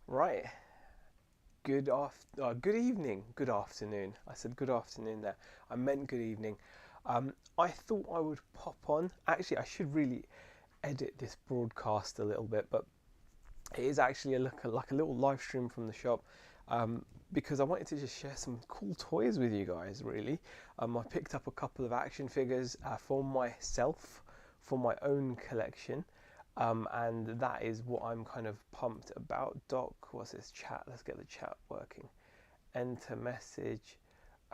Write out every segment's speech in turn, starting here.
Right. Good evening. Good afternoon. I said good afternoon there. I meant good evening. I thought I would pop on. Actually, I should really edit this broadcast a little bit, but it is actually like a little live stream from the shop. Because I wanted to just share some cool toys with you guys. Really, I picked up a couple of action figures for myself, for my own collection. And that is what I'm kind of pumped about. Doc, what's this chat? Let's get the chat working. Enter message.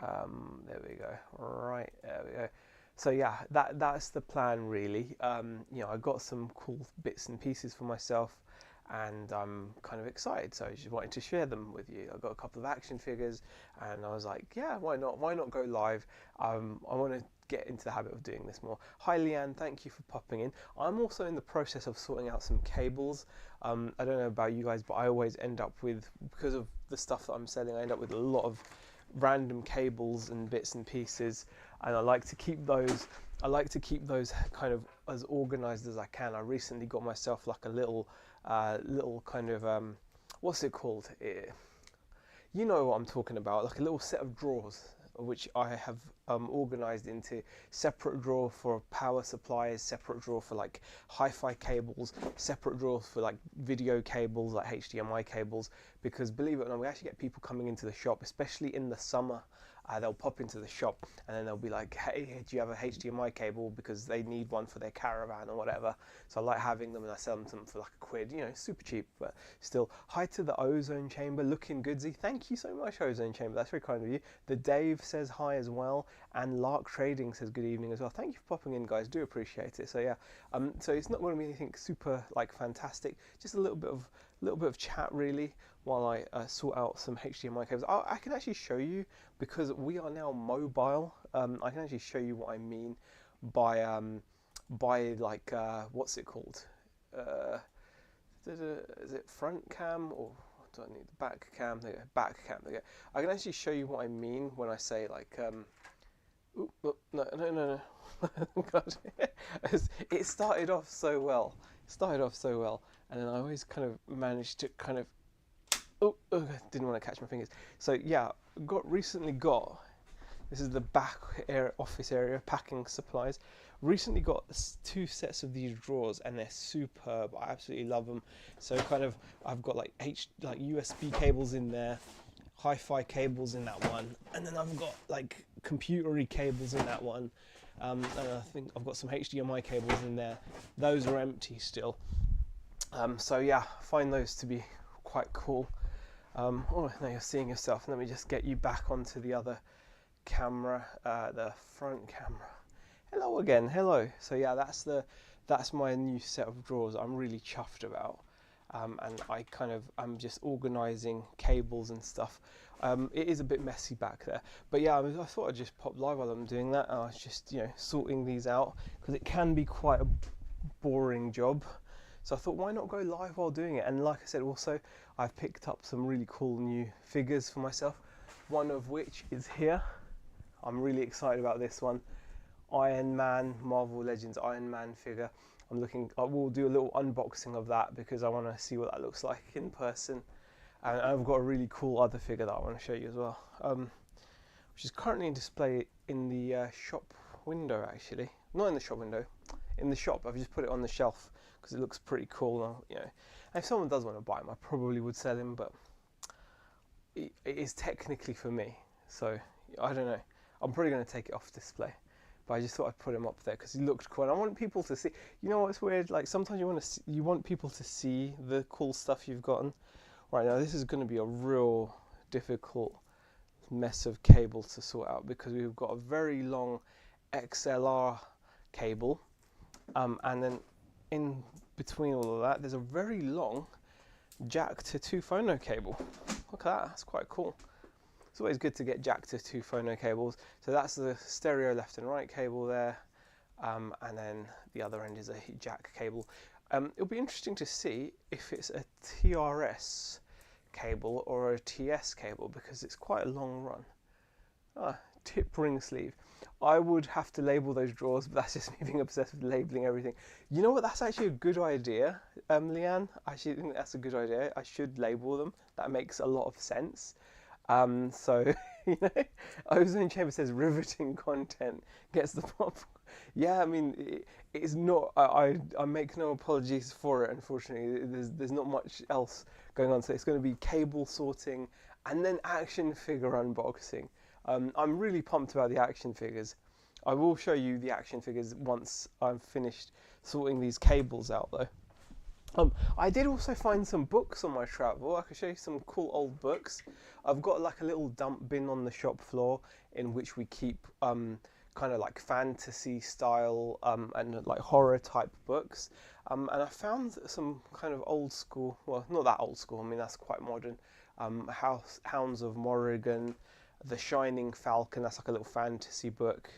There we go. Right, there we go. So yeah, that's the plan really. I got some cool bits and pieces for myself, and I'm kind of excited. So I just wanted to share them with you. I got a couple of action figures, and I was like, yeah, why not? Why not go live? I want to get into the habit of doing this more. Hi Leanne, thank you for popping in. I'm also in the process of sorting out some cables. I don't know about you guys, but I always end up with, because of the stuff that I'm selling, I end up with a lot of random cables and bits and pieces, and I like to keep those. I like to keep those kind of as organized as I can. I recently got myself like a little kind of what's it called? You know what I'm talking about, like a little set of drawers, which I have organized into separate drawer for power supplies, separate drawer for like hi-fi cables, separate drawer for like video cables, like HDMI cables, because believe it or not, we actually get people coming into the shop, especially in the summer. They'll pop into the shop and then they'll be like, hey, do you have a HDMI cable, because they need one for their caravan or whatever. So I like having them, and I sell them to them for like a quid, super cheap, but still. Hi to the Ozone Chamber, looking goodsy. Thank you so much, Ozone Chamber, that's very kind of you. The Dave says hi as well, and Lark Trading says good evening as well. Thank you for popping in, guys, do appreciate it. So yeah, so it's not going to be anything super like fantastic, just a little bit of chat really, while I sort out some HDMI cables. I can actually show you, because we are now mobile. I can actually show you what I mean by like what's it called? Uh, is it front cam, or do I need the back cam? There you go, back cam. There you go. I can actually show you what I mean when I say like ooh, oh, no. God, it started off so well. And then I always kind of managed to kind of didn't want to catch my fingers. So yeah, recently got, this is the back office area, packing supplies. Recently got two sets of these drawers, and they're superb. I absolutely love them. So kind of, I've got like USB cables in there, hi-fi cables in that one, and then I've got like computery cables in that one. And I think I've got some HDMI cables in there. Those are empty still. So yeah, I find those to be quite cool. Oh, now you're seeing yourself. Let me just get you back onto the other camera, the front camera. Hello again. Hello. So yeah, that's my new set of drawers. I'm really chuffed about, and I'm just organising cables and stuff. It is a bit messy back there, but yeah, I thought I'd just pop live while I'm doing that. I was just sorting these out, because it can be quite a boring job. So I thought, why not go live while doing it? And like I said, also, I've picked up some really cool new figures for myself, one of which is here. I'm really excited about this one. Iron Man, Marvel Legends Iron Man figure. I will do a little unboxing of that, because I want to see what that looks like in person. And I've got a really cool other figure that I want to show you as well, which is currently in display in the shop window, actually. Not in the shop window, in the shop. I've just put it on the shelf, because it looks pretty cool. And if someone does want to buy him, I probably would sell him, but it is technically for me. So I don't know. I'm probably going to take it off display, but I just thought I'd put him up there because he looked cool. And I want people to see. You know what's weird? Like sometimes you want people to see the cool stuff you've gotten. Right now, this is going to be a real difficult mess of cable to sort out, because we've got a very long XLR cable, and then in between all of that, there's a very long jack to 2 phono cable. Look at that, that's quite cool. It's always good to get jack to 2 phono cables. So that's the stereo left and right cable there, and then the other end is a jack cable. It'll be interesting to see if it's a TRS cable or a TS cable, because it's quite a long run. Tip ring sleeve. I would have to label those drawers, but that's just me being obsessed with labeling everything. You know what? That's actually a good idea, Leanne. I actually think that's a good idea. I should label them. That makes a lot of sense. So, you know, Ozone Chamber says riveting content gets the pop. Yeah, I mean, it's not. I make no apologies for it. Unfortunately, there's not much else going on. So it's going to be cable sorting and then action figure unboxing. I'm really pumped about the action figures. I will show you the action figures once I've finished sorting these cables out, though. I did also find some books on my travel. I could show you some cool old books. I've got like a little dump bin on the shop floor in which we keep kind of like fantasy style and like horror type books. And I found some kind of old school, well, not that old school, I mean, that's quite modern. Hounds of Morrigan, The Shining Falcon, that's like a little fantasy book.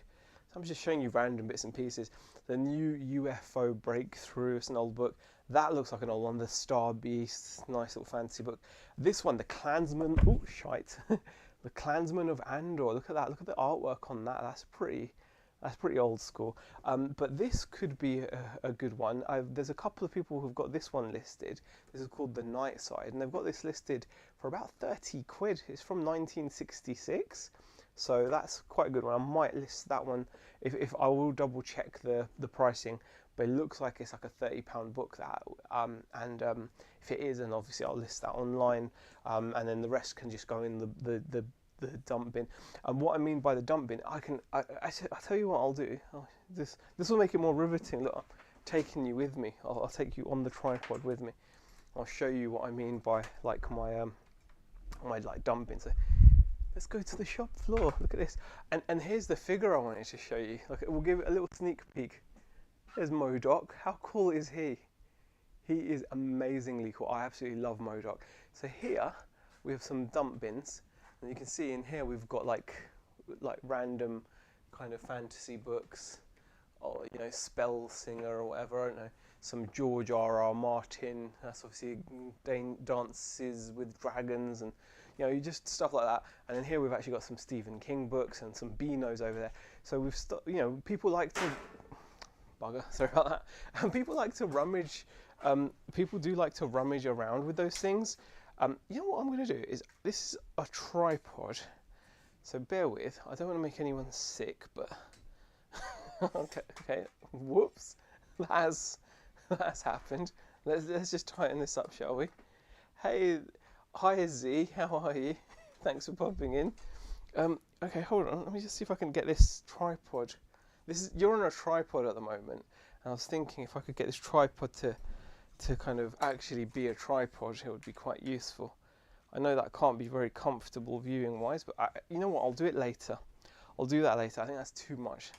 So I'm just showing you random bits and pieces. The New UFO Breakthrough, it's an old book. That looks like an old one. The Star Beast, nice little fantasy book. This one, The Clansman, oh shite, The Clansman of Andor. Look at that. Look at the artwork on that. That's pretty old school. But this could be a good one. There's a couple of people who've got this one listed. This is called The Night Side, and they've got this listed for about 30 quid. It's from 1966. So that's quite a good one. I might list that one if I will double check the pricing. But it looks like it's like a £30 book that, and if it is, then obviously I'll list that online, and then the rest can just go in the dump bin. And what I mean by the dump bin, I tell you what I'll do. This will make it more riveting. Look, I'm taking you with me. I'll take you on the tripod with me. I'll show you what I mean by like my like dump bin. So let's go to the shop floor. Look at this. And here's the figure I wanted to show you. Look, we'll give it a little sneak peek. There's MODOK. How cool is he? He is amazingly cool. I absolutely love MODOK. So here we have some dump bins, and you can see in here we've got like random kind of fantasy books, or you know, Spell Singer or whatever. I don't know. Some George R.R. Martin. That's obviously Dances with Dragons, and you know, just stuff like that. And then here we've actually got some Stephen King books and some Beanos over there. So we've you know, people like to. Bugger, sorry about that. And people like to rummage. People do like to rummage around with those things. You know what I'm going to do is, this is a tripod, so bear with. I don't want to make anyone sick, but okay. Whoops, that's happened. Let's just tighten this up, shall we? Hey, hi Z, how are you? Thanks for popping in. Okay, hold on. Let me just see if I can get this tripod. You're on a tripod at the moment, and I was thinking if I could get this tripod to kind of actually be a tripod, it would be quite useful. I know that can't be very comfortable viewing wise, but you know what, I'll do it later. I'll do that later. I think that's too much.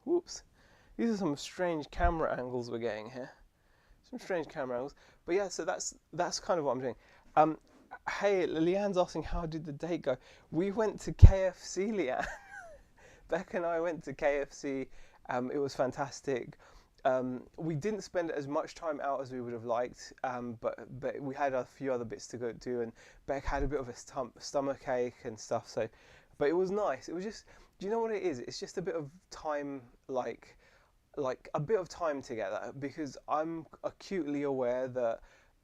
Whoops. These are some strange camera angles we're getting here. Some strange camera angles. But yeah, so that's kind of what I'm doing. Hey, Leanne's asking, how did the date go? We went to KFC, Leanne. Beck and I went to KFC. It was fantastic. We didn't spend as much time out as we would have liked, but we had a few other bits to go do, and Beck had a bit of a stomach ache and stuff. So, but it was nice. It was just, do you know what it is? It's just a bit of time, like a bit of time together, because I'm acutely aware that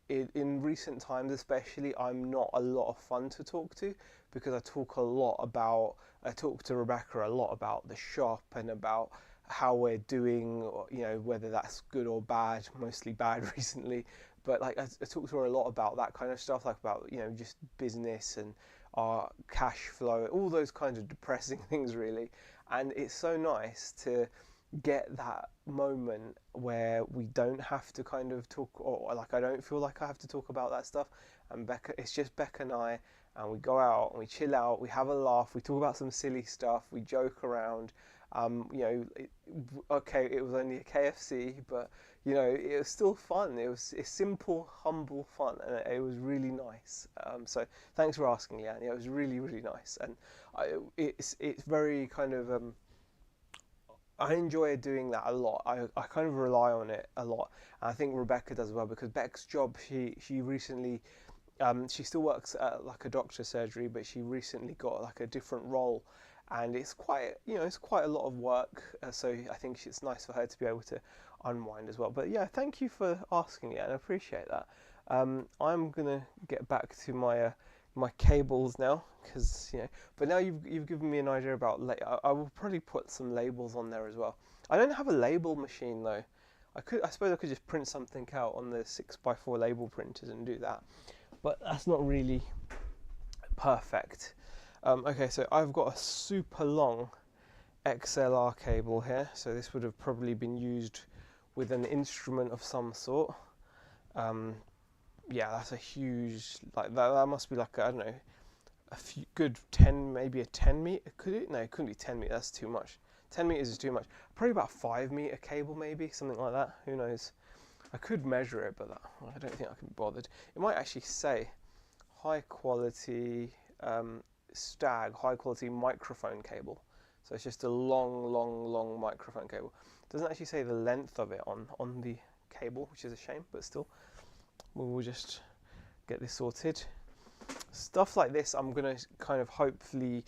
in recent times, especially, I'm not a lot of fun to talk to, because I talk to Rebecca a lot about the shop and about how we're doing, or, you know, whether that's good or bad, mostly bad recently. But like I talk to her a lot about that kind of stuff, like about, you know, just business and our cash flow, all those kinds of depressing things really. And it's so nice to get that moment where we don't have to kind of talk, or like I don't feel like I have to talk about that stuff. And Becca, it's just Becca and I, and we go out and we chill out, we have a laugh, we talk about some silly stuff, we joke around. You know, okay, it was only a KFC, but you know, it was still fun. It's simple, humble fun, and it was really nice. So thanks for asking, Leanne. Yeah, it was really, really nice, and it's very kind of. I enjoy doing that a lot. I kind of rely on it a lot, and I think Rebecca does as well, because Beck's job, she recently. She still works at like a doctor's surgery, but she recently got like a different role, and it's quite, it's quite a lot of work. So I think it's nice for her to be able to unwind as well. But yeah, thank you for asking it, and I appreciate that. I'm gonna get back to my cables now, because But now you've given me an idea about. I will probably put some labels on there as well. I don't have a label machine though. I suppose I could just print something out on the 6x4 label printers and do that, but that's not really perfect. Okay, so I've got a super long XLR cable here, so this would have probably been used with an instrument of some sort. Yeah, that's a huge, like that must be like, I don't know, a few good 10, maybe a 10 meter. Could it? No, it couldn't be 10 meters. That's too much. 10 meters is too much. Probably about 5 meter cable, maybe something like that. Who knows? I could measure it, but I don't think I can be bothered. It might actually say high quality Stag high quality microphone cable. So it's just a long microphone cable. It doesn't actually say the length of it on the cable, which is a shame, but still, we'll just get this sorted. Stuff like this, I'm going to kind of hopefully,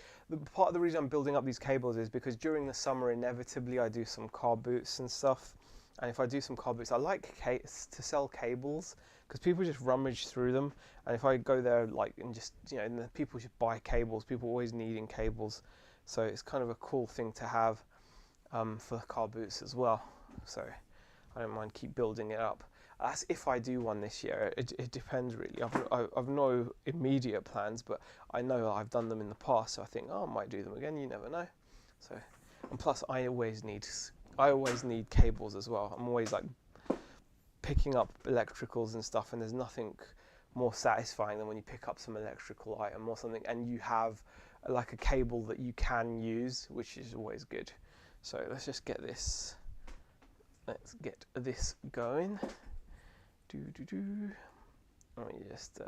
part of the reason I'm building up these cables is because during the summer, inevitably, I do some car boots and stuff. And if I do some car boots, I like to sell cables, because people just rummage through them. And if I go there, and just, and people just buy cables, people always needing cables. So it's kind of a cool thing to have for car boots as well. So I don't mind keep building it up. That's if I do one this year. It depends really. I've no immediate plans, but I know I've done them in the past, so I think, I might do them again. You never know. So, and plus, I always need cables as well. I'm always like picking up electricals and stuff, and there's nothing more satisfying than when you pick up some electrical item or something, and you have like a cable that you can use, which is always good. So let's just get this. Let's get this going. Let me just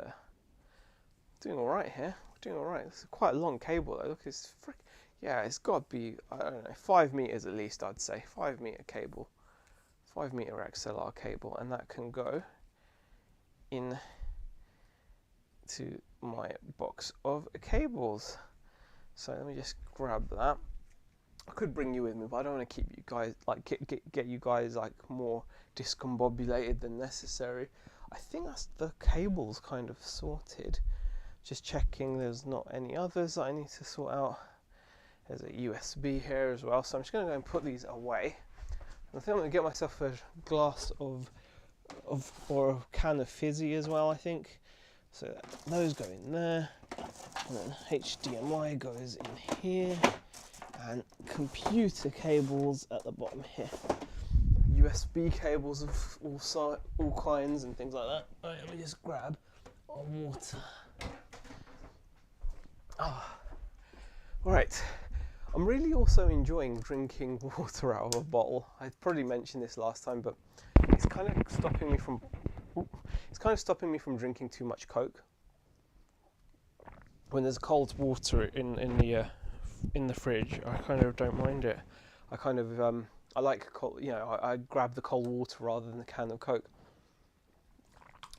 doing all right here. We're doing all right. It's quite a long cable though. Look, it's got to be, I don't know, 5 meters at least. I'd say 5 meter cable, 5 meter XLR cable, and that can go in to my box of cables. So let me just grab that. I could bring you with me, but I don't want to keep you guys get you guys more discombobulated than necessary. I think that's the cables kind of sorted. Just checking there's not any others that I need to sort out. There's a USB here as well, so I'm just going to go and put these away. I think I'm going to get myself a glass or a can of fizzy as well, I think. So those go in there, and then HDMI goes in here, and computer cables at the bottom here. USB cables of all kinds and things like that. All right, let me just grab our water. Alright, I'm really also enjoying drinking water out of a bottle. I probably mentioned this last time, but it's kind of stopping me from drinking too much Coke. When there's cold water in the fridge, I kind of don't mind it. I kind of I like cold, I grab the cold water rather than the can of Coke.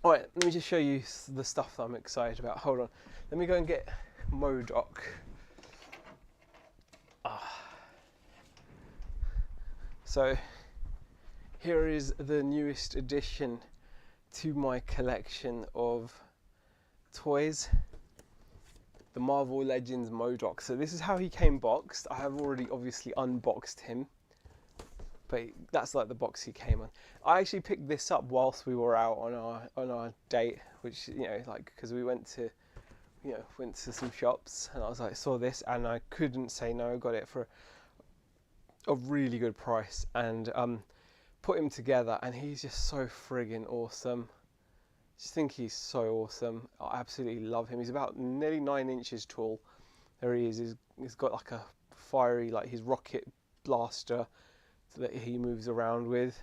All right, let me just show you the stuff that I'm excited about. Hold on, let me go and get MODOK. So here is the newest addition to my collection of toys, the Marvel Legends MODOK. So this is how he came boxed. I have already obviously unboxed him, but that's like the box he came on. I actually picked this up whilst we were out on our date, which because we went to some shops, and I was like, saw this and I couldn't say no. Got it for a really good price, and put him together, and he's just so friggin' awesome. Just think he's so awesome. I absolutely love him. He's about nearly 9 inches tall. There he is. He's got like a fiery, his rocket blaster that he moves around with.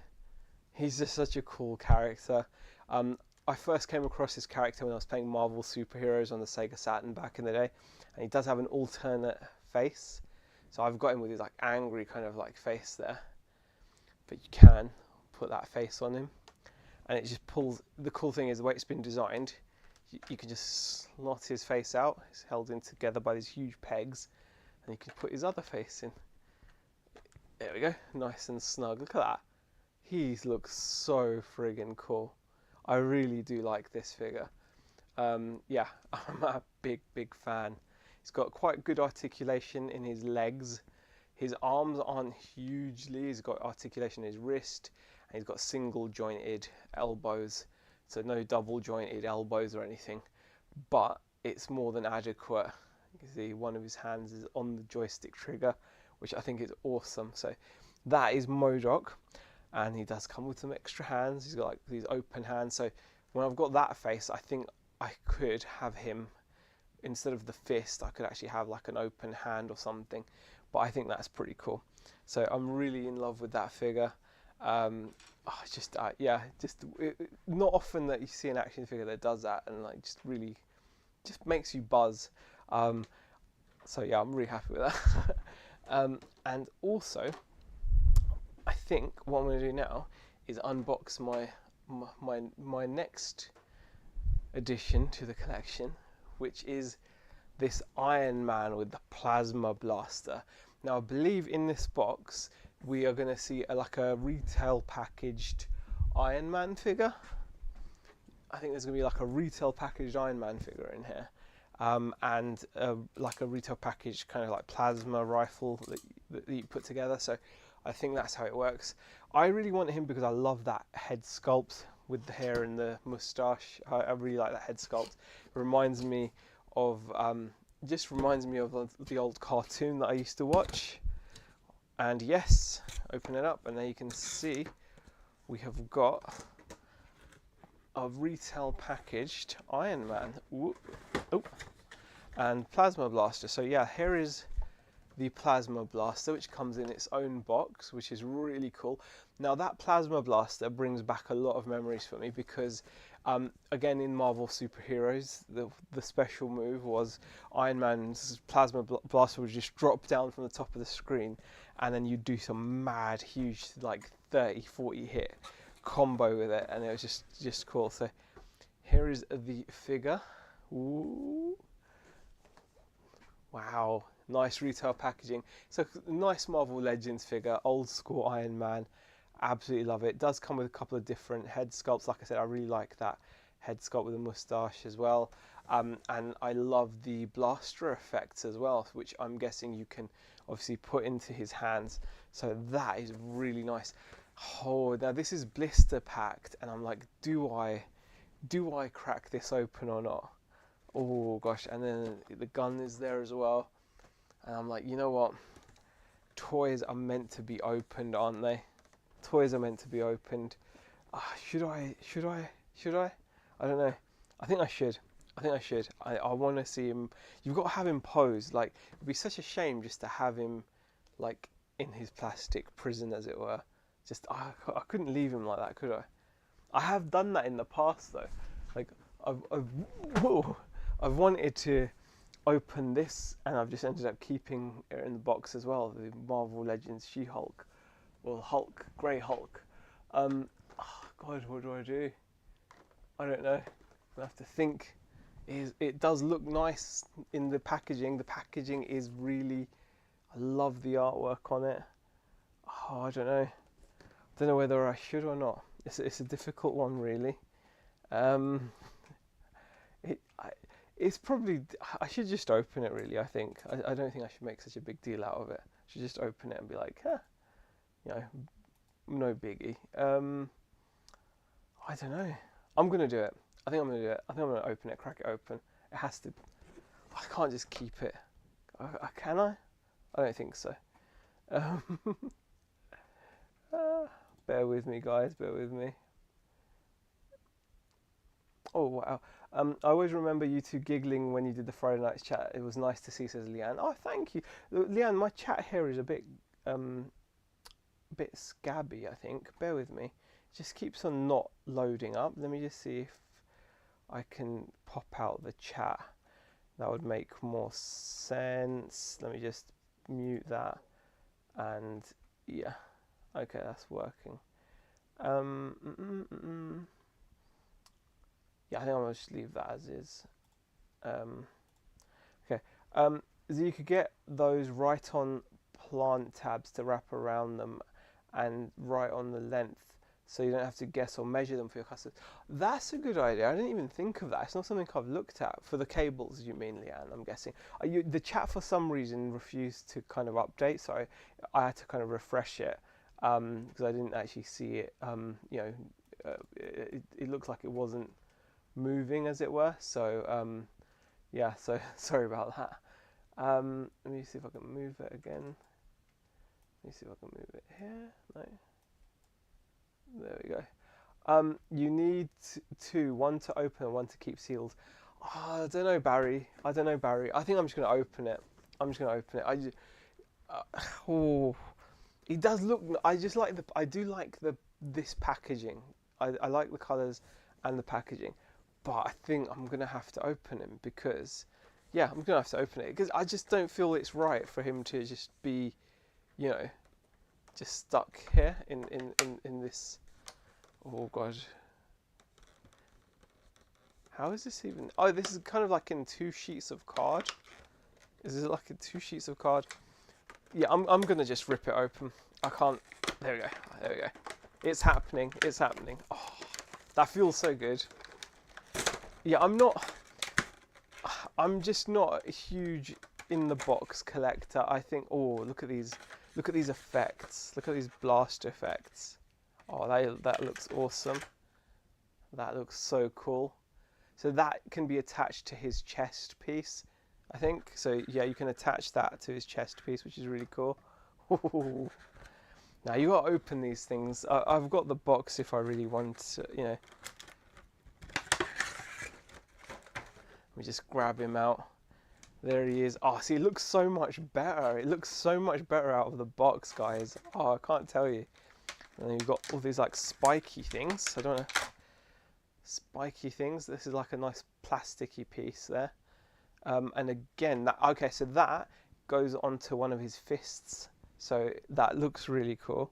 He's just such a cool character. I first came across this character when I was playing Marvel Superheroes on the Sega Saturn back in the day, and he does have an alternate face. So I've got him with his angry kind of face there, but you can put that face on him, and it just pulls. The cool thing is the way it's been designed, you can just slot his face out. It's held in together by these huge pegs, and you can put his other face in. There we go, nice and snug. Look at that. He looks so friggin' cool. I really do like this figure. Yeah, I'm a big fan. He's got quite good articulation in his legs. His arms aren't hugely. He's got articulation in his wrist, and he's got single jointed elbows, so no double jointed elbows or anything. But it's more than adequate. You can see one of his hands is on the joystick trigger, which I think is awesome. So that is MODOK, and he does come with some extra hands. He's got like these open hands. So when I've got that face, I think I could have him, instead of the fist, I could actually have like an open hand or something. But I think that's pretty cool. So I'm really in love with that figure. Yeah, not often that you see an action figure that does that, and like just really just makes you buzz. So yeah, I'm really happy with that. And also, I think what I'm going to do now is unbox my next addition to the collection, which is this Iron Man with the plasma blaster. Now I believe in this box we are going to see like a retail packaged Iron Man figure. I think there's going to be like a retail packaged Iron Man figure in here, and like a retail packaged kind of like plasma rifle that you put together. So I think that's how it works. I really want him because I love that head sculpt with the hair and the moustache. I really like that head sculpt. It reminds me of just reminds me of the old cartoon that I used to watch. And yes, open it up, and there you can see we have got a retail packaged Iron Man. Ooh, and plasma blaster. So yeah, here is the plasma blaster, which comes in its own box, which is really cool. Now that plasma blaster brings back a lot of memories for me because again, in Marvel superheroes, the special move was Iron Man's plasma blaster would just drop down from the top of the screen, and then you'd do some mad huge like 30-40 hit combo with it, and it was just cool. So here is the figure. Ooh. Wow, nice retail packaging. So nice Marvel Legends figure, old school Iron Man. Absolutely love it. It does come with a couple of different head sculpts. Like I said, I really like that head sculpt with a moustache as well. And I love the blaster effects as well, which I'm guessing you can obviously put into his hands. So that is really nice. Oh, now this is blister packed, and I'm like, do I crack this open or not? Oh gosh, and then the gun is there as well. And I'm like, you know what? Toys are meant to be opened, aren't they? Toys are meant to be opened. Should I? I don't know. I think I should. I want to see him. You've got to have him posed. Like, it'd be such a shame just to have him, like, in his plastic prison, as it were. Just, I couldn't leave him like that, could I? I have done that in the past, though. Like, I've wanted to open this, and I've just ended up keeping it in the box as well. The Marvel Legends She-Hulk. Well, Hulk, Grey Hulk. Oh God, what do I do? I don't know. I have to think. It does look nice in the packaging. The packaging is really, I love the artwork on it. Oh, I don't know. I don't know whether I should or not. It's a difficult one, really. It's probably, I should just open it, really. I think I don't think I should make such a big deal out of it. I should just open it and be like, you know, no biggie. I don't know. I'm gonna do it. I think I'm gonna do it. I think I'm gonna open it, crack it open. It has to. I can't just keep it. Can I? I don't think so. Bear with me, guys. Bear with me. Oh wow. I always remember you two giggling when you did the Friday night chat. It was nice to see, says Leanne. Oh, thank you, Leanne. My chat here is a bit scabby, I think. Bear with me. It just keeps on not loading up. Let me just see if I can pop out the chat. That would make more sense. Let me just mute that. And yeah, okay, that's working. Yeah, I think I'm gonna just leave that as is. Okay. So you could get those right on plant tabs to wrap around them and right on the length, so you don't have to guess or measure them for your customers. That's a good idea. I didn't even think of that. It's not something I've looked at. For the cables, you mean, Leanne, I'm guessing. The chat for some reason refused to kind of update, so I had to kind of refresh it because I didn't actually see it. It looked like it wasn't moving, as it were. So yeah, so sorry about that. Let me see if I can move it again. Let me see if I can move it here. No. There we go. You need two, one to open and one to keep sealed. Oh, I don't know, Barry. I don't know, Barry. I think I'm just going to open it. I'm just going to open it. Oh, it does look. I just like the. I do like this packaging. I like the colours and the packaging, but I think I'm going to have to open him because, yeah, I'm going to have to open it because I just don't feel it's right for him to just be, you know, just stuck here in this. Oh god, how is this even? Oh, this is kind of like in 2 sheets of card. Is this like in 2 sheets of card? Yeah, I'm gonna just rip it open. I can't. There we go. There we go. It's happening. It's happening. Oh, that feels so good. Yeah, I'm just not a huge in the box collector. I think. Oh, look at these. Look at these effects. Look at these blast effects. Oh, that looks awesome. That looks so cool. So that can be attached to his chest piece, I think. So yeah, you can attach that to his chest piece, which is really cool. Now you got to open these things. I've got the box if I really want to, you know. Let me just grab him out. There he is. Oh, see, it looks so much better. It looks so much better out of the box, guys. Oh, I can't tell you. And then you've got all these like spiky things. I don't know. Spiky things. This is like a nice plasticky piece there. And again, okay, so that goes onto one of his fists. So that looks really cool.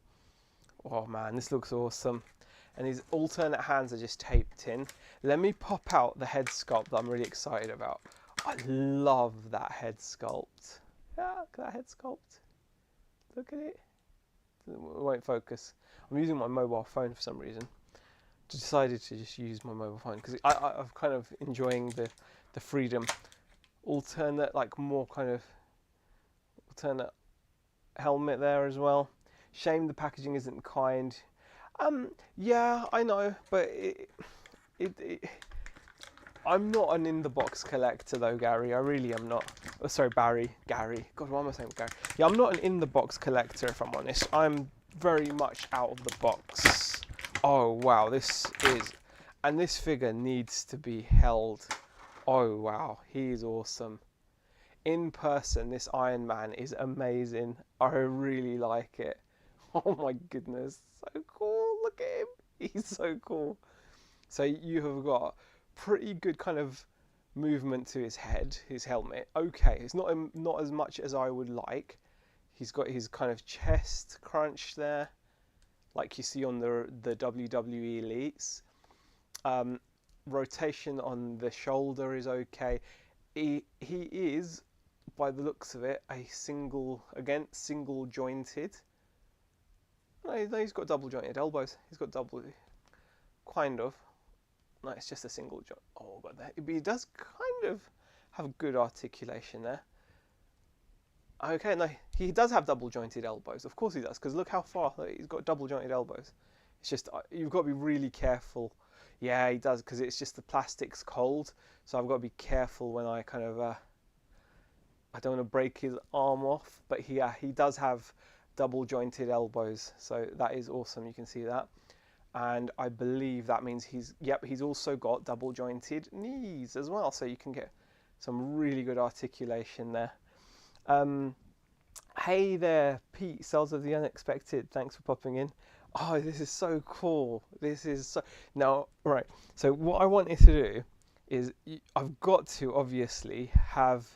Oh man, this looks awesome. And his alternate hands are just taped in. Let me pop out the head sculpt that I'm really excited about. I love that head sculpt. Yeah, look at that head sculpt. Look at it. It won't focus. I'm using my mobile phone for some reason. Decided to just use my mobile phone because I'm kind of enjoying the freedom. Alternate, like more kind of alternate helmet there as well. Shame the packaging isn't kind. Yeah, I know, but I'm not an in the box collector though, Gary. I really am not. Oh, sorry, Barry. Gary. God, why am I saying Gary? Yeah, I'm not an in the box collector if I'm honest. I'm very much out of the box. Oh wow, this is, and this figure needs to be held. Oh wow, he is awesome. In person, this Iron Man is amazing. I really like it. Oh my goodness, so cool. Look at him. He's so cool. So you have got pretty good kind of movement to his head, his helmet. Okay, it's not as much as I would like. He's got his kind of chest crunch there, like you see on the WWE Elites. Rotation on the shoulder is okay. He is, by the looks of it, a single jointed. No, he's got double jointed elbows. He's got double, kind of. No, it's just a single joint. Oh god, but he does kind of have good articulation there. Okay, no, he does have double jointed elbows. Of course he does, because look how far he's got double jointed elbows. It's just you've got to be really careful. Yeah, he does, because it's just the plastic's cold, so I've got to be careful when I kind of I don't want to break his arm off. But he does have double jointed elbows, so that is awesome. You can see that. And I believe that means he's also got double jointed knees as well, so you can get some really good articulation there. Hey there, Pete, Cells of the Unexpected, thanks for popping in. Oh, this is so cool. This is so... Now, right, so what I wanted to do is I've got to obviously have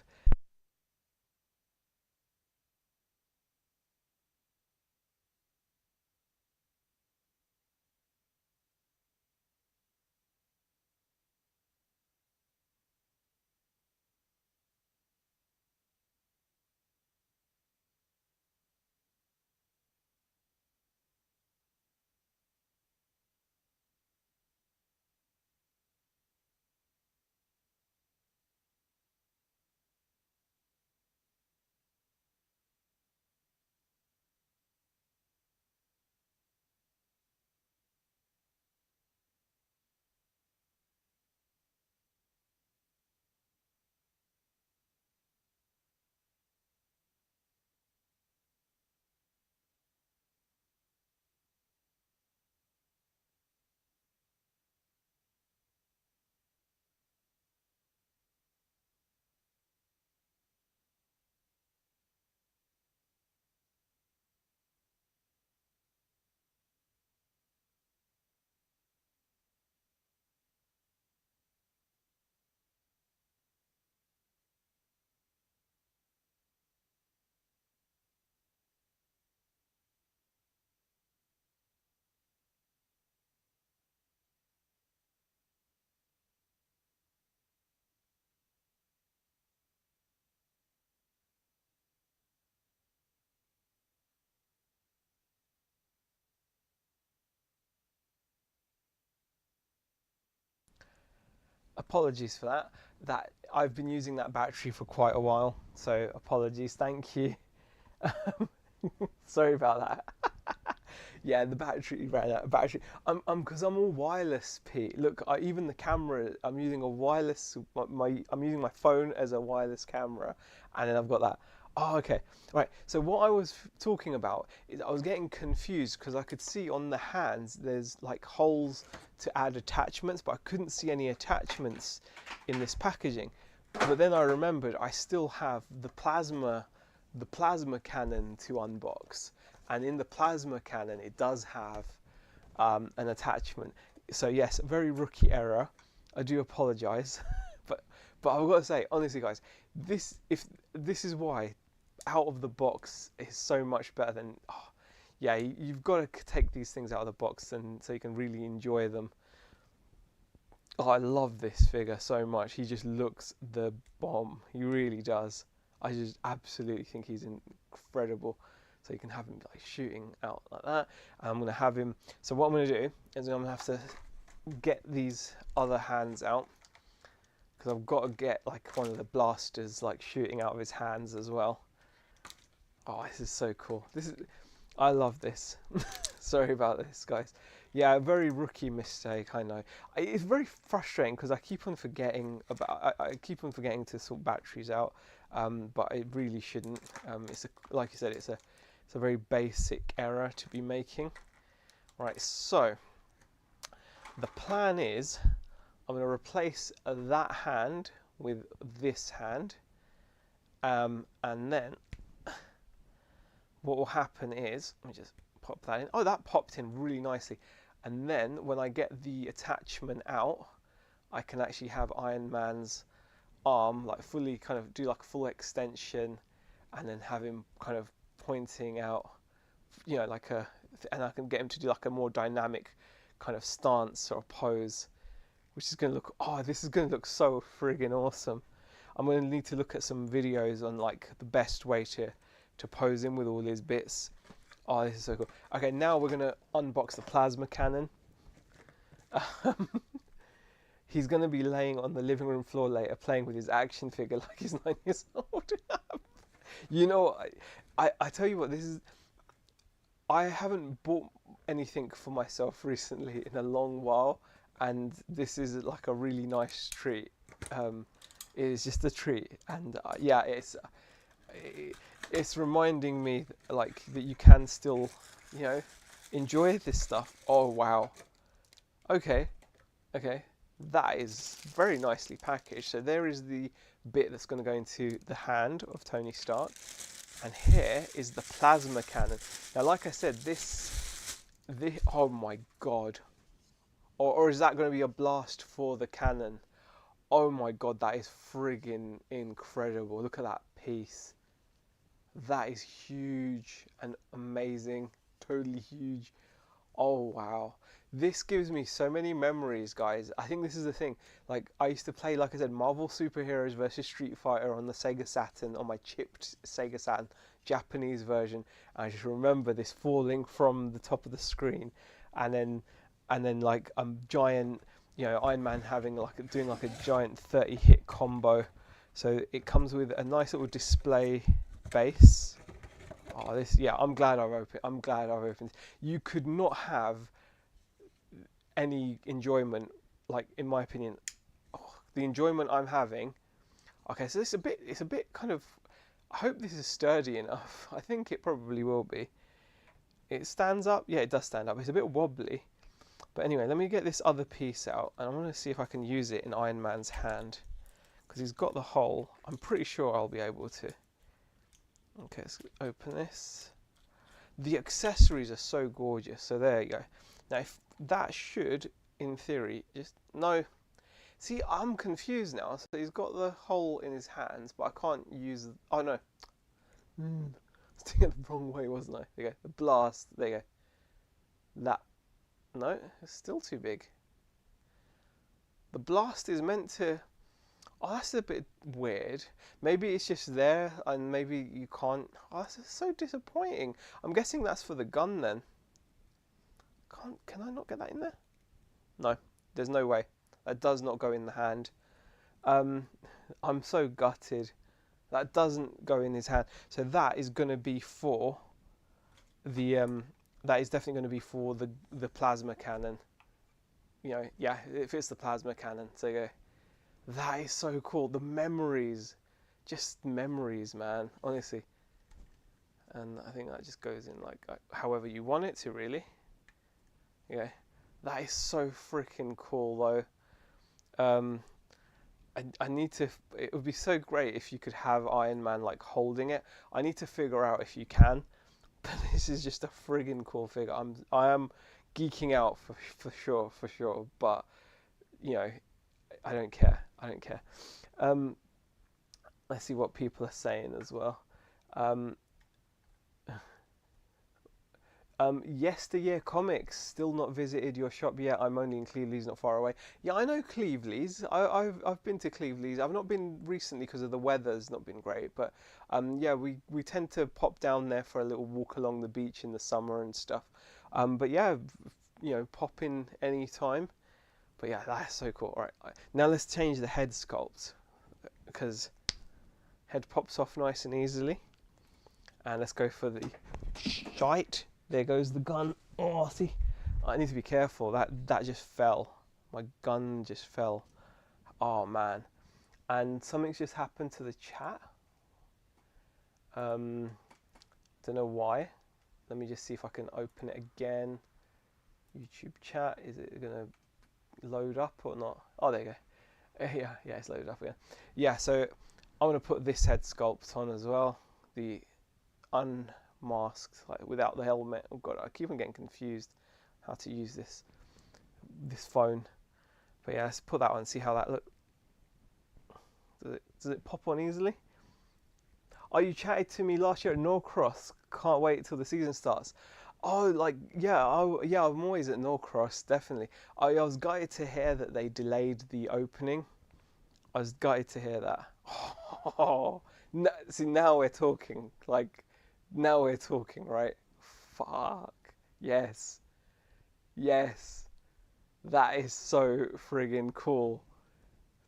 apologies for that. That I've been using that battery for quite a while, so apologies. Thank you. Sorry about that. Yeah, the battery ran out of battery. Because I'm all wireless, Pete. Look, even the camera, I'm using a wireless. I'm using my phone as a wireless camera, and then I've got that. Oh, okay. Right. So what I was talking about is I was getting confused because I could see on the hands there's like holes to add attachments, but I couldn't see any attachments in this packaging. But then I remembered I still have the plasma cannon to unbox, and in the plasma cannon it does have an attachment. So yes, very rookie error. I do apologise, but I've got to say honestly, guys, this is why out of the box is so much better than. Oh, yeah, you've got to take these things out of the box and so you can really enjoy them. Oh, I love this figure so much. He just looks the bomb. He really does. I just absolutely think he's incredible. So you can have him like shooting out like that. And I'm going to have him. So what I'm going to do is I'm going to have to get these other hands out, because I've got to get like one of the blasters like shooting out of his hands as well. Oh, this is so cool. I love this. Sorry about this, guys. Yeah, a very rookie mistake, I know. It's very frustrating because I keep on forgetting to sort batteries out, but I really shouldn't. Like you said, it's a very basic error to be making. Right, so the plan is I'm going to replace that hand with this hand, and then what will happen is, let me just pop that in. Oh, that popped in really nicely. And then when I get the attachment out, I can actually have Iron Man's arm like fully kind of do like a full extension, and then have him kind of pointing out, you know, and I can get him to do like a more dynamic kind of stance or pose, which is going to look, oh, this is going to look so friggin' awesome. I'm going to need to look at some videos on like the best way to pose him with all his bits. Oh, this is so cool. Okay, now we're going to unbox the plasma cannon. He's going to be laying on the living room floor later playing with his action figure like he's 9 years old. You know, I tell you what, I haven't bought anything for myself recently in a long while, and this is like a really nice treat. It is just a treat, and yeah, it's reminding me like that you can still, you know, enjoy this stuff. Oh wow. Okay, that is very nicely packaged. So there is the bit that's going to go into the hand of Tony Stark, and here is the plasma cannon. Now, like I said, this oh my god, or is that going to be a blast for the cannon? Oh my god, that is friggin' incredible. Look at that piece. That is huge and amazing, totally huge. Oh wow, this gives me so many memories, guys. I think this is the thing, like I used to play, like I said, Marvel Superheroes versus Street Fighter on the Sega Saturn, on my chipped Sega Saturn Japanese version. And I just remember this falling from the top of the screen, and then like a giant, you know, Iron Man doing like a giant 30 hit combo. So it comes with a nice little display base. Oh, this, yeah, I'm glad I've opened. You could not have any enjoyment, like in my opinion, the enjoyment I'm having. Okay, so it's a bit kind of, I hope this is sturdy enough. I think it probably will be. It stands up. Yeah, it does stand up. It's a bit wobbly. But anyway, let me get this other piece out, and I want to see if I can use it in Iron Man's hand, because he's got the hole. I'm pretty sure I'll be able to. Okay, let's open this. The accessories are so gorgeous. So there you go. Now, if that should, in theory, just no. See, I'm confused now. So he's got the hole in his hands, but I can't use. Oh no, I was doing it the wrong way, wasn't I? There you go. The blast. There you go. That. No, it's still too big. The blast is meant to. Oh, that's a bit weird. Maybe it's just there, and maybe you can't. Oh, that's so disappointing. I'm guessing that's for the gun then. Can I not get that in there? No, there's no way. That does not go in the hand. I'm so gutted. That doesn't go in his hand. So that is going to be for the that is definitely going to be for the plasma cannon. You know, yeah, it fits the plasma cannon. So you go. That is so cool. The memories, just memories, man. Honestly. And I think that just goes in like however you want it to, really. Yeah, that is so freaking cool, though. I need to. It would be so great if you could have Iron Man like holding it. I need to figure out if you can. But this is just a friggin' cool figure. I am geeking out for sure. But you know, I don't care. Let's see what people are saying as well. Yesteryear Comics still not visited your shop yet. I'm only in Cleveleys, not far away. Yeah, I know Cleveleys. I've been to Cleveleys. I've not been recently because of the weather's not been great. But yeah, we tend to pop down there for a little walk along the beach in the summer and stuff. But yeah, you know, pop in any time. But yeah, that's so cool. All right, now let's change the head sculpt because head pops off nice and easily. And let's go for the shite. There goes the gun. Oh, see, I need to be careful. That just fell. My gun just fell. Oh man, and something's just happened to the chat. Don't know why. Let me just see if I can open it again. YouTube chat. Is it gonna load up or not? Oh, there you go. Yeah, it's loaded up again. Yeah, so I'm gonna put this head sculpt on as well. The unmasked, like without the helmet. Oh god, I keep on getting confused how to use this phone. But yeah, let's put that on and see how that looks. Does it pop on easily? Oh, you chatted to me last year at Norcross. Can't wait till the season starts. Oh, like yeah, I'm always at Norcross, definitely. I was gutted to hear that they delayed the opening. I was gutted to hear that. Oh, no, see, now we're talking. Like, now we're talking, right? Fuck. Yes. That is so friggin' cool.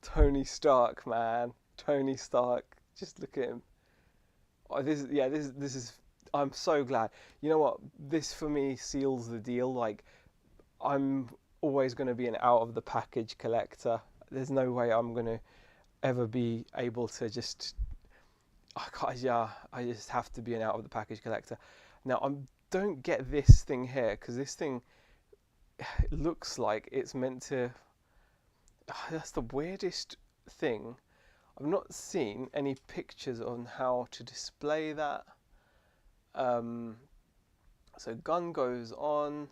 Tony Stark, man. Tony Stark. Just look at him. Oh, this is. I'm so glad. You know what? This for me seals the deal. Like, I'm always going to be an out of the package collector. There's no way I'm going to ever be able to just. I just have to be an out of the package collector. Now I don't get this thing here because this thing looks like it's meant to. That's the weirdest thing. I've not seen any pictures on how to display that. So gun goes on.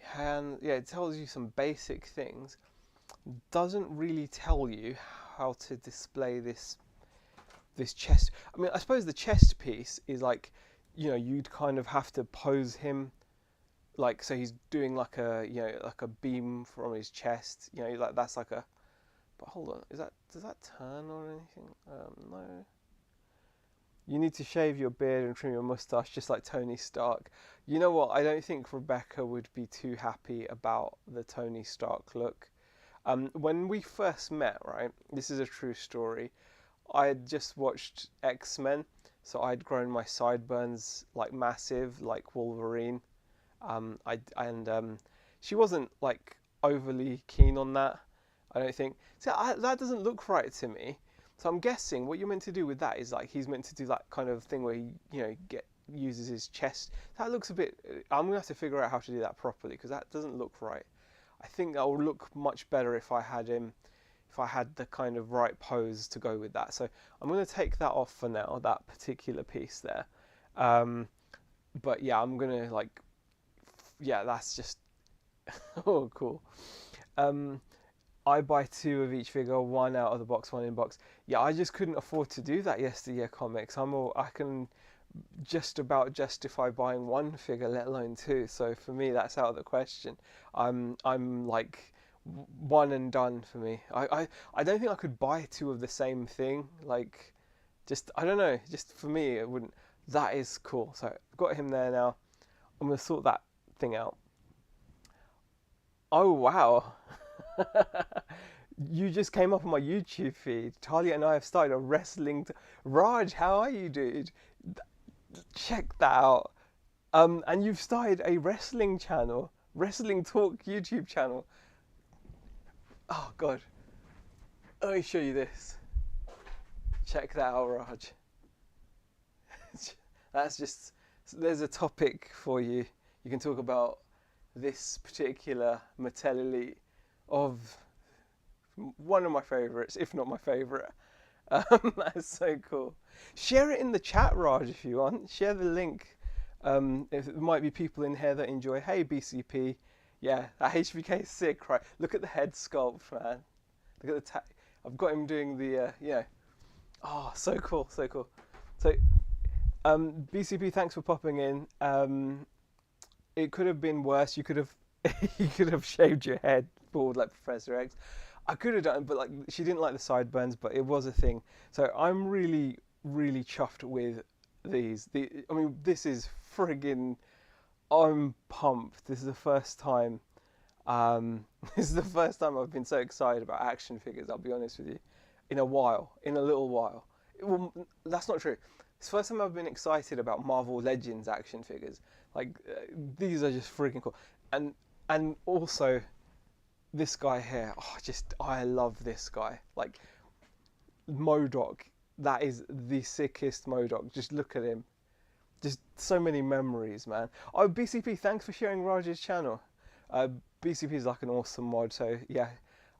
Hand, yeah, it tells you some basic things. Doesn't really tell you how to display this chest. I mean, I suppose the chest piece is like, you know, you'd kind of have to pose him like, so he's doing like a, you know, like a beam from his chest, you know, like that's like a. But hold on, does that turn or anything? No. You need to shave your beard and trim your mustache just like Tony Stark. You know what? I don't think Rebecca would be too happy about the Tony Stark look. When we first met, right? This is a true story. I had just watched X-Men, so I'd grown my sideburns like massive, like Wolverine. She wasn't like overly keen on that. I don't think. So that doesn't look right to me. So I'm guessing what you're meant to do with that is like he's meant to do that kind of thing where he, you know, uses his chest. That looks a bit. I'm gonna have to figure out how to do that properly because that doesn't look right. I think that would look much better if I had the kind of right pose to go with that. So I'm going to take that off for now, that particular piece there. But yeah, I'm going to like, yeah, that's just, oh, cool. I buy 2 of each figure, 1 out of the box, 1 in box. Yeah, I just couldn't afford to do that yesteryear comics. I can just about justify buying 1 figure, let alone 2. So for me, that's out of the question. I'm like 1 and done for me. I don't think I could buy 2 of the same thing. Like, just I don't know. Just for me, it wouldn't. That is cool. So I've got him there now. I'm gonna sort that thing out. Oh wow. You just came up on my YouTube feed. Talia and I have started a wrestling. Raj, how are you, dude? Check that out. And you've started a wrestling channel, Wrestling Talk YouTube channel. Oh God, let me show you this. Check that out, Raj. That's just, there's a topic for you. You can talk about this particular Mattel Elite of one of my favourites, if not my favourite. That's so cool. Share it in the chat, Raj, if you want. Share the link. If there might be people in here that enjoy. Hey, BCP. Yeah, that HBK is sick, right? Look at the head sculpt, man. Look at the I've got him doing the, Oh, so cool, so cool. So, BCP, thanks for popping in. It could have been worse. You could have, you could have shaved your head bald like Professor X. I could have done, but like she didn't like the sideburns, but it was a thing. So I'm really, really chuffed with these. I mean, this is friggin'. I'm pumped. This is the first time. This is the first time I've been so excited about action figures. I'll be honest with you, in a while, in a little while. Well, that's not true. It's the first time I've been excited about Marvel Legends action figures. Like these are just freaking cool, and also this guy here. Oh, I love this guy. Like MODOK. That is the sickest MODOK. Just look at him. Just so many memories, man. Oh, BCP, thanks for sharing Raj's channel. BCP is like an awesome mod, so yeah.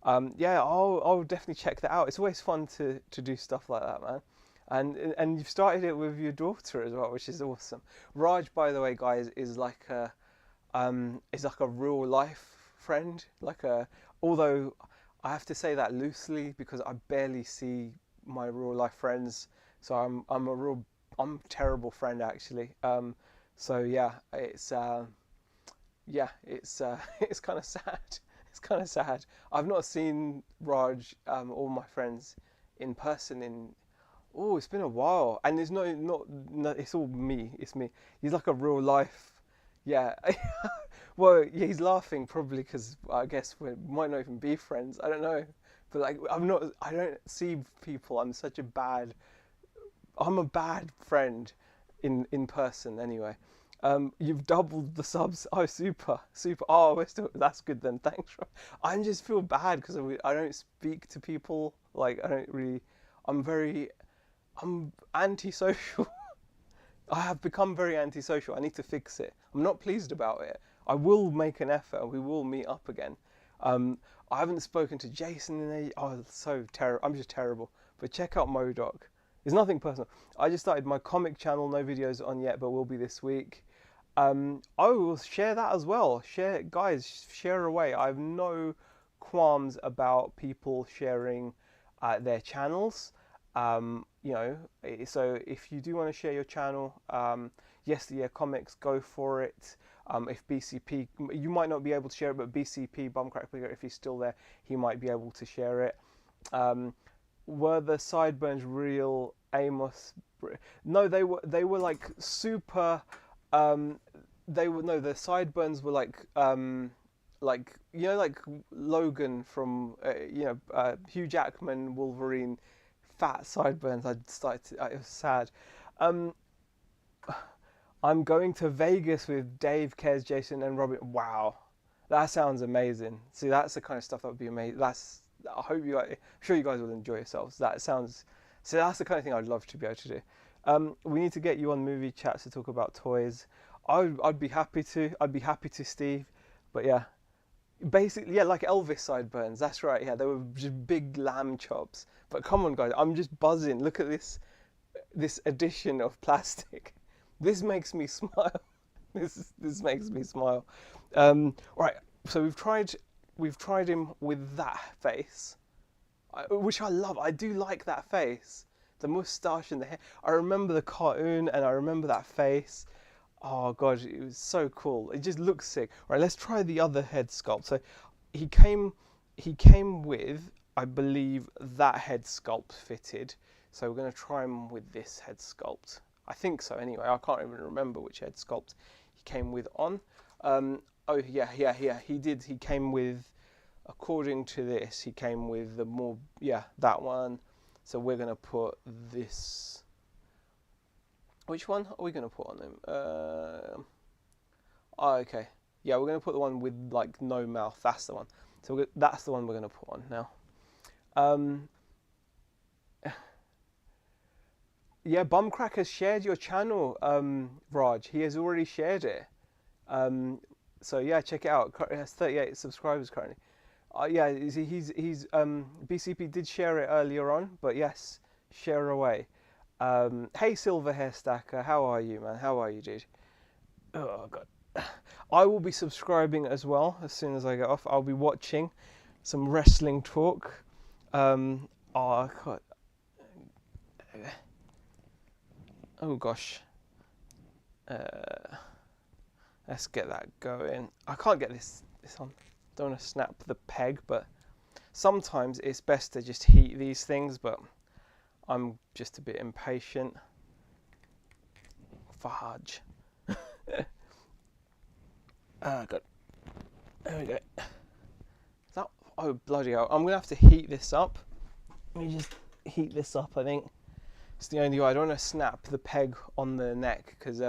I'll definitely check that out. It's always fun to do stuff like that, man. And you've started it with your daughter as well, which is awesome. Raj, by the way, guys, is like a real life friend. Although I have to say that loosely because I barely see my real life friends, so I'm a terrible friend actually. So yeah, it's it's kind of sad. It's kind of sad. I've not seen Raj, all my friends, in person it's been a while, and it's not it's all me. It's me. He's like a real life. Yeah. Well, yeah, he's laughing probably because I guess we might not even be friends. I don't know, but like I don't see people. I'm a bad friend in person anyway. You've doubled the subs. Oh, super. Oh, that's good then. Thanks. I just feel bad because I don't speak to people. Like I don't really. I'm antisocial. I have become very antisocial. I need to fix it. I'm not pleased about it. I will make an effort. We will meet up again. I haven't spoken to Jason in a. Oh, so terrible. I'm just terrible. But check out MODOK. It's nothing personal. I just started my comic channel. No videos on yet, but will be this week. Will share that as well. Share away. I have no qualms about people sharing their channels. So if you do want to share your channel, Comics, go for it. If BCP, you might not be able to share it, but BCP, Bumcrack Figure, if he's still there, he might be able to share it. Were the sideburns real, Amos? No, they were like super. The sideburns were like like Logan from Hugh Jackman, Wolverine, fat sideburns. It was sad. I'm going to Vegas with Dave, Kez, Jason, and Robin. Wow, that sounds amazing. See, that's the kind of stuff that would be amazing. I'm sure you guys will enjoy yourselves. That's the kind of thing I'd love to be able to do. We need to get you on movie chats to talk about toys. I'd be happy to. I'd be happy to, Steve. But yeah, basically, yeah, like Elvis sideburns. That's right. Yeah, they were just big lamb chops. But come on, guys, I'm just buzzing. Look at this addition of plastic. This makes me smile. This makes me smile. All right. So we've tried him with that face, which I love. I do like that face. The moustache and the hair. I remember the cartoon and I remember that face. Oh god, it was so cool. It just looks sick. All right, let's try the other head sculpt. So he came with, I believe, that head sculpt fitted. So we're going to try him with this head sculpt. I think so anyway. I can't even remember which head sculpt he came with on. He did. He came with according to this, he came with the more, yeah, that one. So we're going to put this. Which one are we going to put on him? Oh, okay. Yeah, we're going to put the one with like no mouth. That's the one. So that's the one we're going to put on now. Yeah, Bumcrack has shared your channel, Raj. He has already shared it. So yeah, check it out. It has 38 subscribers currently. Yeah, he's BCP did share it earlier on, but yes, share away. Hey, Silver Hair Stacker, how are you, man? How are you, dude? Oh god, I will be subscribing as well as soon as I get off. I'll be watching some wrestling talk. Oh god. Oh gosh. Let's get that going. I can't get this on. Don't want to snap the peg, but sometimes it's best to just heat these things, but I'm just a bit impatient. Fudge. Oh god. There we go. That, oh bloody hell. I'm gonna have to heat this up. Let me just heat this up, I think. It's the only way. I don't want to snap the peg on the neck because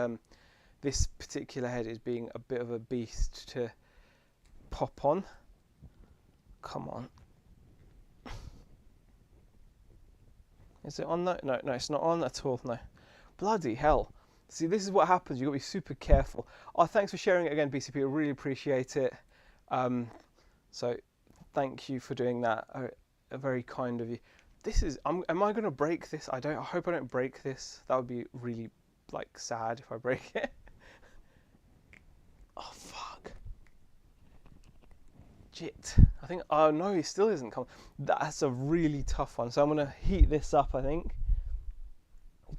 this particular head is being a bit of a beast to pop on. Come on. Is it on? No, it's not on at all. No. Bloody hell. See, this is what happens. You've got to be super careful. Oh, thanks for sharing it again, BCP. I really appreciate it. So thank you for doing that. Very kind of you. This is, am I going to break this? I hope I don't break this. That would be really, like, sad if I break it. Oh, fuck. Jit. I think, oh no, he still isn't coming. That's a really tough one. So I'm going to heat this up, I think.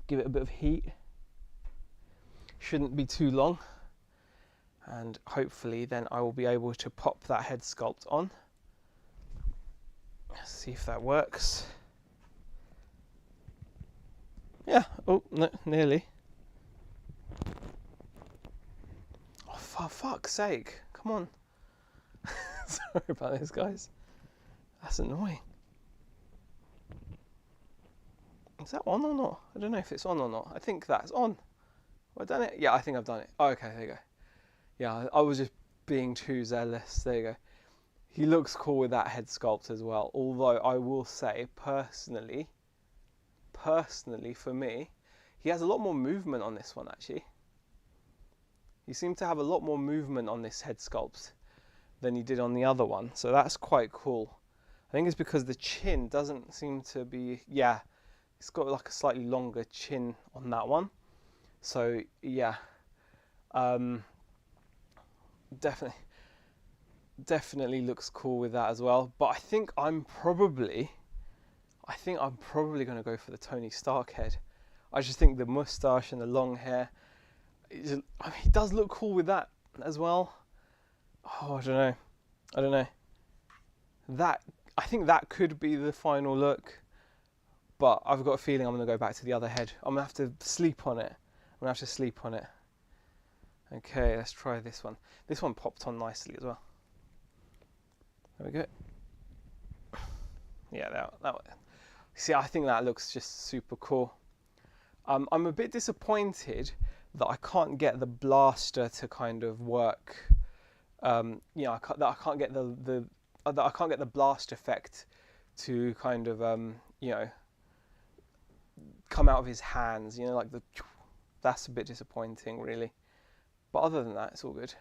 Give it a bit of heat. Shouldn't be too long. And hopefully then I will be able to pop that head sculpt on. Let's see if that works. Yeah, oh, no, nearly. Oh, for fuck's sake. Come on. Sorry about this, guys. That's annoying. Is that on or not? I don't know if it's on or not. I think that's on. Have I done it? Yeah, I think I've done it. Oh, okay, there you go. Yeah, I was just being too zealous. There you go. He looks cool with that head sculpt as well. Although I will say, personally for me, he has a lot more movement on this one actually. He seemed to have a lot more movement on this head sculpt than he did on the other one. So that's quite cool. I think it's because the chin doesn't seem to be, yeah, it's got like a slightly longer chin on that one. So yeah, definitely looks cool with that as well. But I think I'm probably going to go for the Tony Stark head. I just think the mustache and the long hair, he does look cool with that as well. Oh, I don't know. I think that could be the final look, but I've got a feeling I'm going to go back to the other head. I'm going to have to sleep on it. Okay, let's try this one. This one popped on nicely as well. There we go. Yeah, that one. See, I think that looks just super cool. I'm a bit disappointed that I can't get the blaster to kind of work. I can't get the blast effect to kind of come out of his hands. Like that's a bit disappointing, really. But other than that, it's all good.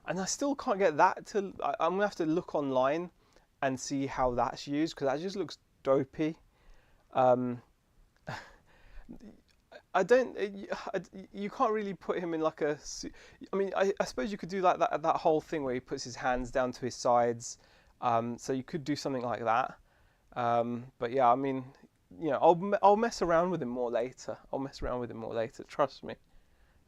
And I still can't get that to. I'm gonna have to look online and see how that's used because that just looks dopey. You can't really put him in like a. I mean, I suppose you could do like that whole thing where he puts his hands down to his sides. So you could do something like that. But yeah, I mean, I'll mess around with him more later. Trust me.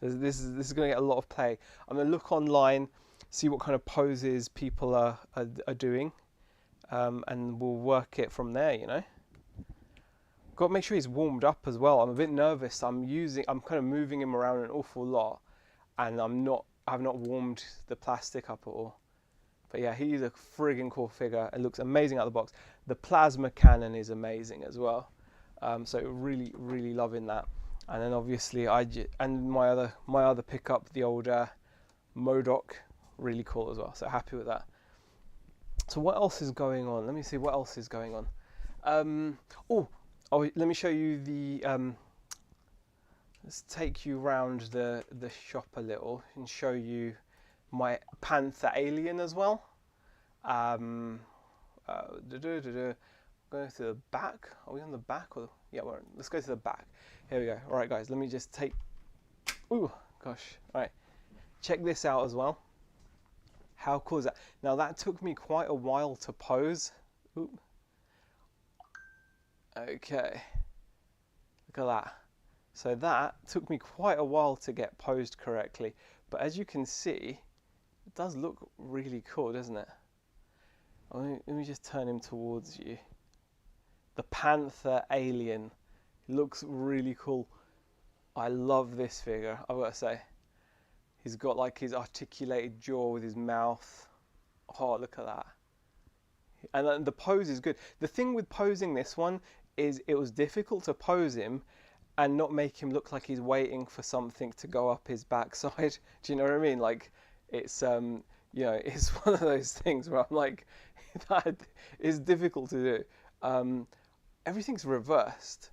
This is going to get a lot of play. I'm going to look online, see what kind of poses people are doing, and we'll work it from there. Got to make sure he's warmed up as well. I'm a bit nervous. I'm kind of moving him around an awful lot, and I've not warmed the plastic up at all. But yeah, he's a friggin' cool figure. It looks amazing out of the box. The plasma cannon is amazing as well. So really, really loving that. And then obviously and my other pickup, the old MODOK, really cool as well. So happy with that. So what else is going on? Let me see what else is going on. Let me show you the. Let's take you around the shop a little and show you my Panther Alien as well. Going to the back. Are we on the back? Or yeah, let's go to the back. Here we go. All right, guys. Let me just take. Ooh, gosh. All right. Check this out as well. How cool is that? Now that took me quite a while to pose. Ooh. Okay. Look at that. So that took me quite a while to get posed correctly. But as you can see, it does look really cool, doesn't it? Let me just turn him towards you. The Panther Alien. It looks really cool. I love this figure, I've got to say. He's got like his articulated jaw with his mouth. Oh, look at that. And then the pose is good. The thing with posing this one is it was difficult to pose him and not make him look like he's waiting for something to go up his backside. Do you know what I mean? Like, it's, it's one of those things where I'm like, that is difficult to do. Everything's reversed.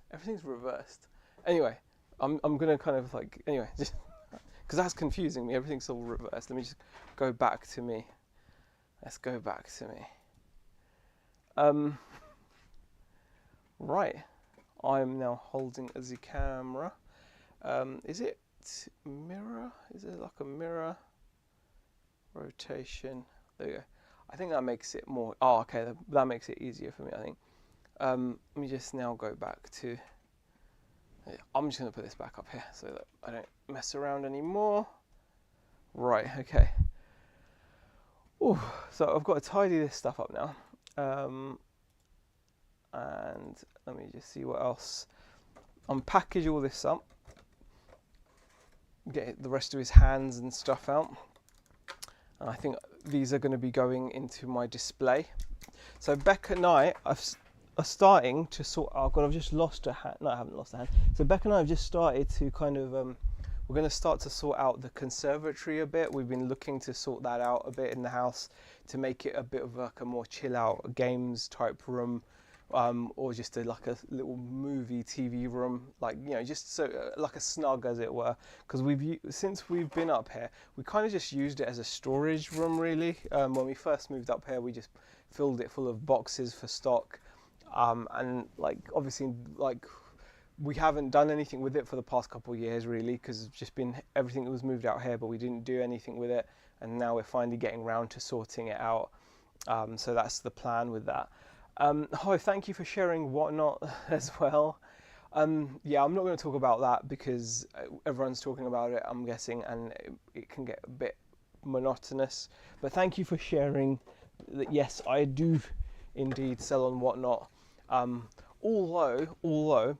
Anyway, I'm going to kind of like, anyway, just because that's confusing me. Everything's all reversed. Let me just go back to me. Let's go back to me. Right. I'm now holding the camera. Is it mirror? Is it like a mirror? Rotation. There you go. I think that makes it more. Oh, okay. That makes it easier for me, I think. Let me just now go back to. I'm just going to put this back up here so that I don't mess around anymore. Right, okay. Ooh, so I've got to tidy this stuff up now. And let me just see what else. Unpackage all this up. Get the rest of his hands and stuff out. And I think these are going to be going into my display. So Beck and I are starting to sort. Oh God, I've just lost a hand. No, I haven't lost a hand. So Beck and I have just started to kind of. We're going to start to sort out the conservatory a bit. We've been looking to sort that out a bit in the house to make it a bit of like a more chill out games type room, or just like a little movie TV room, like just so like a snug as it were. Because since we've been up here, we kind of just used it as a storage room really. When we first moved up here, we just filled it full of boxes for stock. And like obviously like we haven't done anything with it for the past couple of years really, because it's just been everything that was moved out here, but we didn't do anything with it, and now we're finally getting around to sorting it out. So that's the plan with that. Thank you for sharing Whatnot as well. Yeah, I'm not going to talk about that because everyone's talking about it, I'm guessing, and it can get a bit monotonous, but thank you for sharing that. Yes, I do indeed sell on Whatnot. Although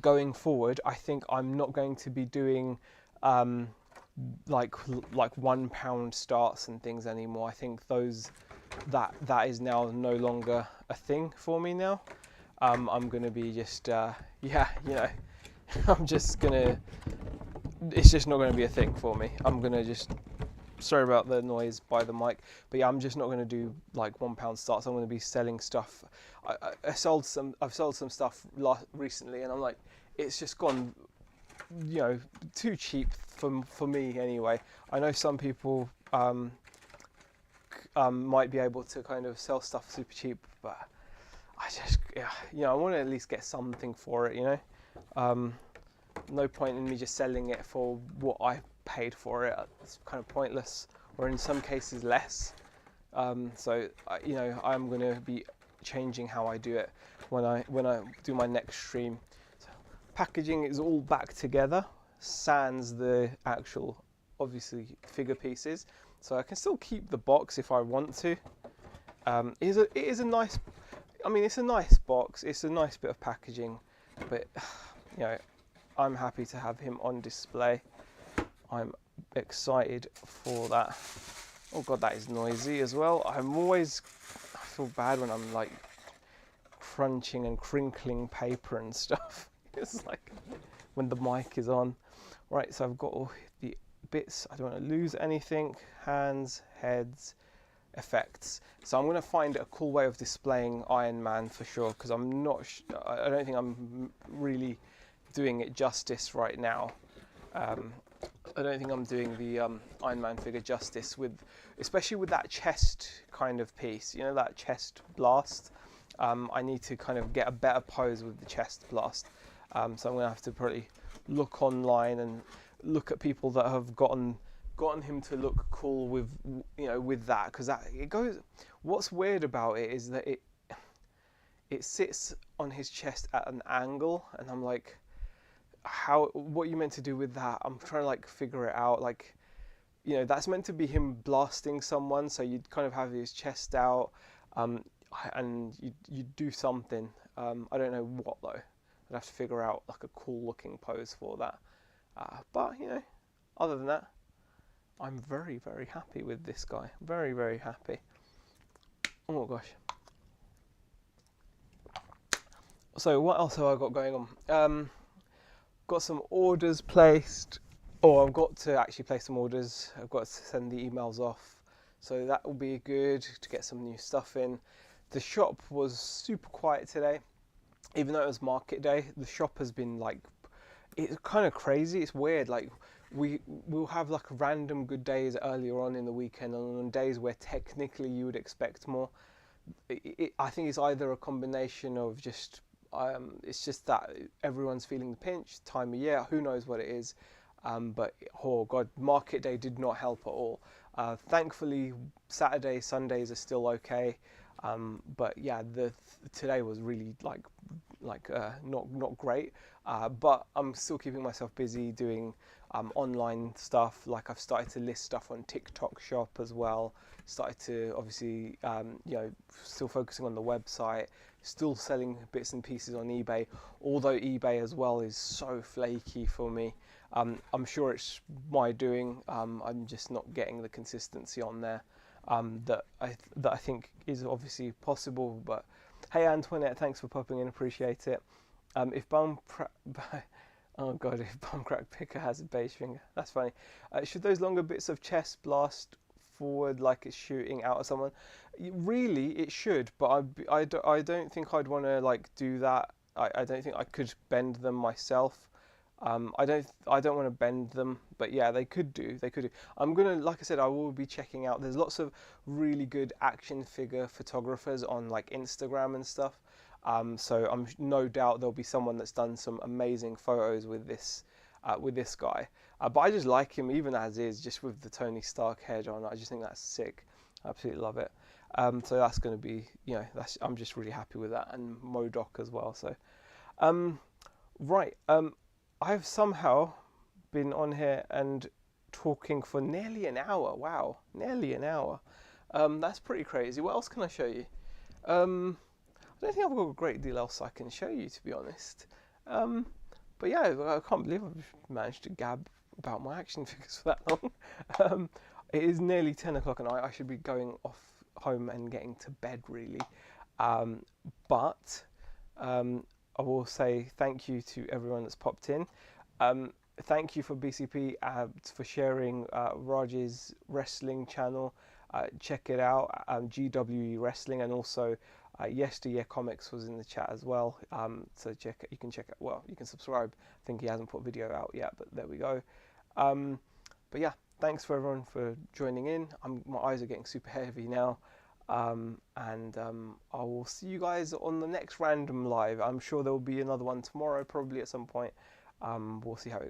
going forward, I think I'm not going to be doing like £1 starts and things anymore. I think that is now no longer a thing for me now. I'm going to be just I'm just gonna. It's just not going to be a thing for me. I'm going to just. Sorry about the noise by the mic, but yeah, I'm just not going to do like £1 starts. I'm going to be selling stuff. I've sold some stuff recently, and I'm like, it's just gone, too cheap for me anyway. I know some people might be able to kind of sell stuff super cheap, but I just, I want to at least get something for it, No point in me just selling it for what I paid for it. It's kind of pointless, or in some cases less. So I'm going to be changing how I do it when I do my next stream. So packaging is all back together, sans the actual obviously figure pieces, so I can still keep the box if I want to. It is a nice. I mean, it's a nice box. It's a nice bit of packaging, but I'm happy to have him on display. I'm excited for that. Oh god, that is noisy as well. I feel bad when I'm like crunching and crinkling paper and stuff. It's like when the mic is on. Right, so I've got all the bits. I don't want to lose anything. Hands, heads, effects. So I'm going to find a cool way of displaying Iron Man for sure, because I'm not. I don't think I'm really doing it justice right now. I don't think I'm doing the Iron Man figure justice especially with that chest kind of piece. You know, that chest blast. I need to kind of get a better pose with the chest blast. So I'm going to have to probably look online and look at people that have gotten him to look cool with, you know, with that, because that it goes. What's weird about it is that it sits on his chest at an angle, and I'm like, what are you meant to do with that? I'm trying to like figure it out. Like, you know, that's meant to be him blasting someone, so you'd kind of have his chest out, and you do something. I don't know what though. I'd have to figure out like a cool looking pose for that. But you know, other than that, I'm very, very happy with this guy. Very, very happy. Oh gosh. So what else have I got going on? Got some orders placed, or I've got to actually place some orders. I've got to send the emails off, so that will be good to get some new stuff in. The shop was super quiet today, even though it was market day. The shop has been like, it's kind of crazy. It's weird. Like we'll have like random good days earlier on in the weekend, and on days where technically you would expect more. I think it's either a combination of just it's just that everyone's feeling the pinch, time of year, who knows what it is. But oh god, market day did not help at all. Thankfully, Saturday, Sundays are still okay. But yeah, today was really like not great. But I'm still keeping myself busy doing online stuff. Like I've started to list stuff on TikTok Shop as well. Started to obviously you know, still focusing on the website, still selling bits and pieces on eBay. Although eBay as well is so flaky for me. I'm sure it's my doing. I'm just not getting the consistency on there that I think is obviously possible. But hey, Antoinette, thanks for popping in. Appreciate it. If oh god, if Bum Crack Picker has a beige finger, that's funny. Should those longer bits of chest blast forward like it's shooting out at someone? Really, it should, but I don't think I'd want to like do that. I don't think I could bend them myself. I don't want to bend them, but yeah, they could do. I'm gonna, like I said, I will be checking out. There's lots of really good action figure photographers on like Instagram and stuff. So I'm no doubt there'll be someone that's done some amazing photos with this guy. But I just like him even as is, just with the Tony Stark head on. I just think that's sick. I absolutely love it. So that's going to be, you know, I'm just really happy with that, and MODOK as well. So, right. I've somehow been on here and talking for nearly an hour. Wow, nearly an hour. That's pretty crazy. What else can I show you? I don't think I've got a great deal else I can show you, to be honest. But yeah, I can't believe I've managed to gab about my action figures for that long. It is nearly 10 o'clock at night. I should be going off home and getting to bed, really. But I will say thank you to everyone that's popped in. Thank you for BCP for sharing Raj's wrestling channel. Check it out, GWE Wrestling, and also Yesteryear Comics was in the chat as well. So you can check it. Well, you can subscribe. I think he hasn't put a video out yet, but there we go. But yeah, thanks for everyone for joining in. My eyes are getting super heavy now. And I will see you guys on the next random live. I'm sure there will be another one tomorrow, probably at some point. We'll see how it goes.